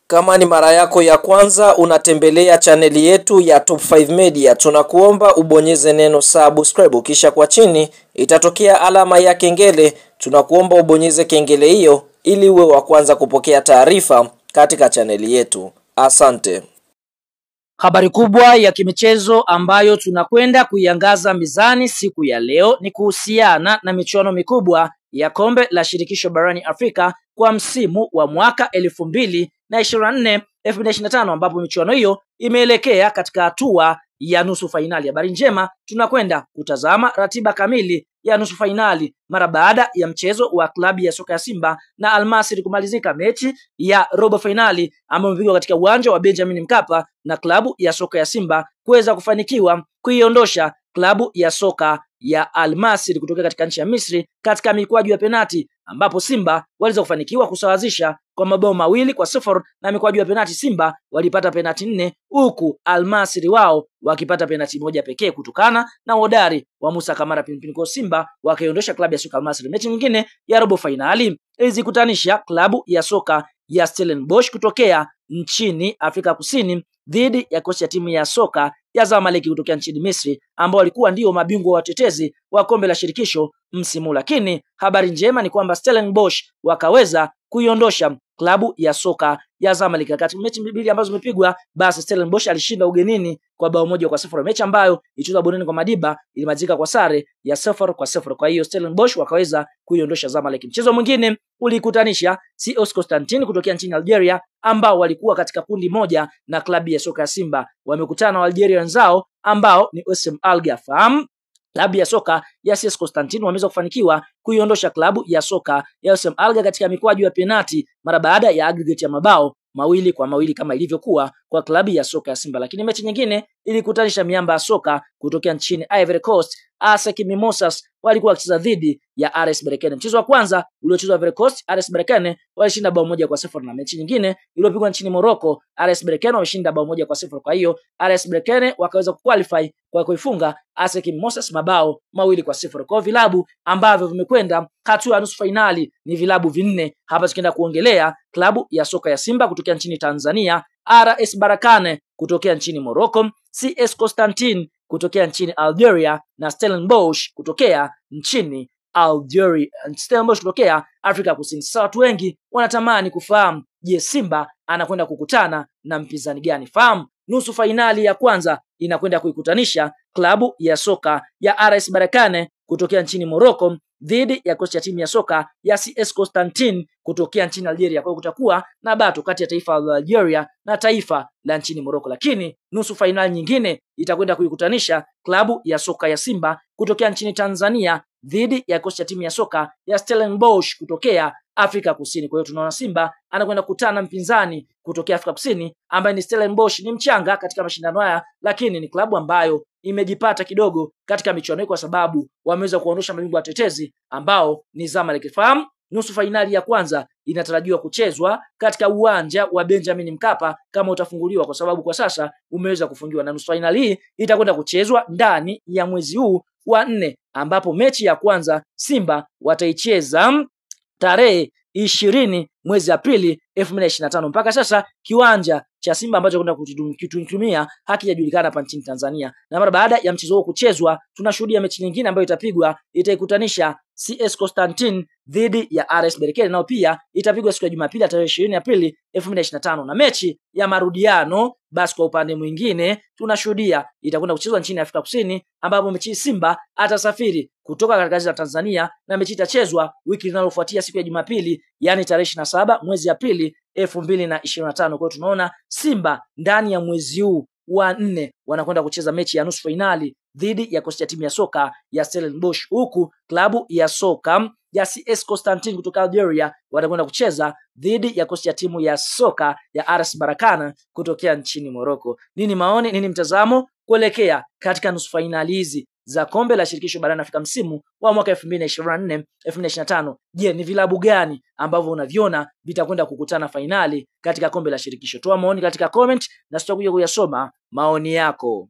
Kama ni mara yako ya kwanza unatembelea chaneli yetu ya Top 5 Media, tunakuomba ubonyeze neno subscribe, kisha kwa chini itatokea alama ya kengele. Tunakuomba ubonyeze kengele hiyo ili uwe wa kwanza kupokea taarifa katika chaneli yetu. Asante. Habari kubwa ya kimichezo ambayo tunakwenda kuiangaza mizani siku ya leo ni kuhusiana na michuano mikubwa ya kombe la shirikisho barani Afrika kwa msimu wa mwaka 2024-2025 ambapo michuano hiyo imeelekea katika hatua ya nusu fainali. Habari njema, tunakwenda kutazama ratiba kamili ya nusu fainali mara baada ya mchezo wa klabu ya soka ya Simba na Al Masry kumalizika. Mechi ya robo fainali ambayo imepigwa katika uwanja wa Benjamin Mkapa na klabu ya soka ya Simba kuweza kufanikiwa kuiondosha klabu ya soka ya Al Masry kutoka katika nchi ya Misri katika mikwaju ya penati, ambapo Simba waliweza kufanikiwa kusawazisha kwa mabao 2-0 na mikwaju ya penati. Simba walipata penati 4 huku Al Masry wao wakipata penati 1 pekee kutokana na hodari wa Musa Kamara Pinpin. Kwa Simba wakaiondosha klabu ya soka Al Masry. Mechi nyingine ya robo finali ilizikutanisha klabu ya soka ya Stellenbosch kutokea nchini Afrika Kusini dhidi ya kocha ya timu ya soka ya Zamalek kutokea nchini Misri, ambao walikuwa ndio mabingwa watetezi wa kombe la shirikisho msimu. Lakini habari njema ni kwamba Stellenbosch wakaweza kuiondosha klabu ya soka ya Zamalek. Katika mechi mbili ambazo zimepigwa, basi Stellenbosch alishinda ugenini kwa bao 1-0. Mechi ambayo ilichezwa boneni kwa Madiba ilimalizika kwa sare ya 0-0. Kwa hiyo Stellenbosch wakaweza kuiondosha Zamalek. Mchezo mwingine ulikutanisha CS Constantine kutokea nchini Algeria ambao walikuwa katika kundi moja na klabu ya soka ya Simba. Wamekutana na Algeria wenzao ambao ni USM Alger. Klabu ya soka ya CS Constantine wameweza kufanikiwa kuiondosha klabu ya soka ya USM Alger katika mikwaju ya penati mara baada ya aggregate ya mabao 2-2 kama ilivyokuwa kwa klabu ya soka ya Simba. Lakini mechi nyingine ilikutanisha miamba ya soka kutokea nchini Ivory Coast. ASEC Mimosas walikuwa wakicheza dhidi ya RS Berkane. Mchezo wa kwanza uliochezwa Ivory Coast, RS Berkane walishinda bao 1-0, na mechi nyingine iliyopigwa nchini Morocco, RS Berkane wameshinda bao 1-0. Kwa hiyo RS Berkane wakaweza kuqualify kwa kuifunga ASEC Mimosas mabao 2-0. Kwa vilabu ambavyo vimekwenda hatua ya nusu finali ni vilabu vinne. Hapa tukienda kuongelea klabu ya soka ya Simba kutokea nchini Tanzania, RS Berkane kutokea nchini Morocco, CS Constantine kutokea nchini Algeria na Stellenbosch kutokea nchini Algeria, Stellenbosch kutokea Afrika Kusini. Sasa watu wengi wanatamani kufahamu, je, Simba anakwenda kukutana na mpinzani gani? Fahamu, nusu fainali ya kwanza inakwenda kuikutanisha klabu ya soka ya RS Berkane kutokea nchini Morocco dhidi ya kocha ya timu ya soka ya CS Constantine kutokea nchini Algeria. Kwa hiyo kutakuwa na bato kati ya taifa la Algeria na taifa la nchini Morocco. Lakini nusu fainali nyingine itakwenda kuikutanisha klabu ya soka ya Simba kutokea nchini Tanzania dhidi ya kocha ya timu ya soka ya Stellenbosch kutokea Afrika Kusini. Kwa hiyo tunaona Simba anakwenda kukutana mpinzani kutokea Afrika Kusini ambaye ni Stellenbosch. Ni mchanga katika mashindano haya, lakini ni klabu ambayo imejipata kidogo katika michuano hii kwa sababu wameweza kuondosha mabingwa watetezi ambao ni Zamalek. Fahamu, nusu fainali ya kwanza inatarajiwa kuchezwa katika uwanja wa Benjamin Mkapa kama utafunguliwa, kwa sababu kwa sasa umeweza kufungiwa, na nusu fainali hii itakwenda kuchezwa ndani ya mwezi huu wa 4 ambapo mechi ya kwanza Simba wataicheza tarehe 20 mwezi Aprili 2025. Mpaka sasa kiwanja cha Simba ambacho kwenda kukitumia hakijajulikana hapa nchini Tanzania, na mara baada ya mchezo huo kuchezwa tunashuhudia mechi nyingine ambayo itapigwa, itaikutanisha CS Constantine dhidi ya RS Berkane, nao pia itapigwa siku ya Jumapili tarehe 20 Aprili 2025. Na mechi ya marudiano basi kwa upande mwingine tunashuhudia itakwenda kuchezwa nchini Afrika Kusini, ambapo mechi Simba atasafiri kutoka katika nchi ya Tanzania na mechi itachezwa wiki linalofuatia siku ya Jumapili, yani tarehe 27 mwezi Aprili 2025. Kwa hiyo tunaona Simba ndani ya mwezi huu wa 4 wanakwenda kucheza mechi ya nusu finali dhidi ya kocha ya timu ya soka ya Stellenbosch, huku klabu ya soka ya CS Constantine kutoka Algeria watakwenda kucheza dhidi ya kocha ya timu ya soka ya RS Berkane kutokea nchini Morocco. Nini maoni, nini mtazamo kuelekea katika nusu finali hizi za kombe la shirikisho barani Afrika msimu wa mwaka 2024-2025? Je, ni vilabu gani ambavyo unaviona vitakwenda kukutana fainali katika kombe la shirikisho? Toa maoni katika comment na sitakuja kuyasoma maoni yako.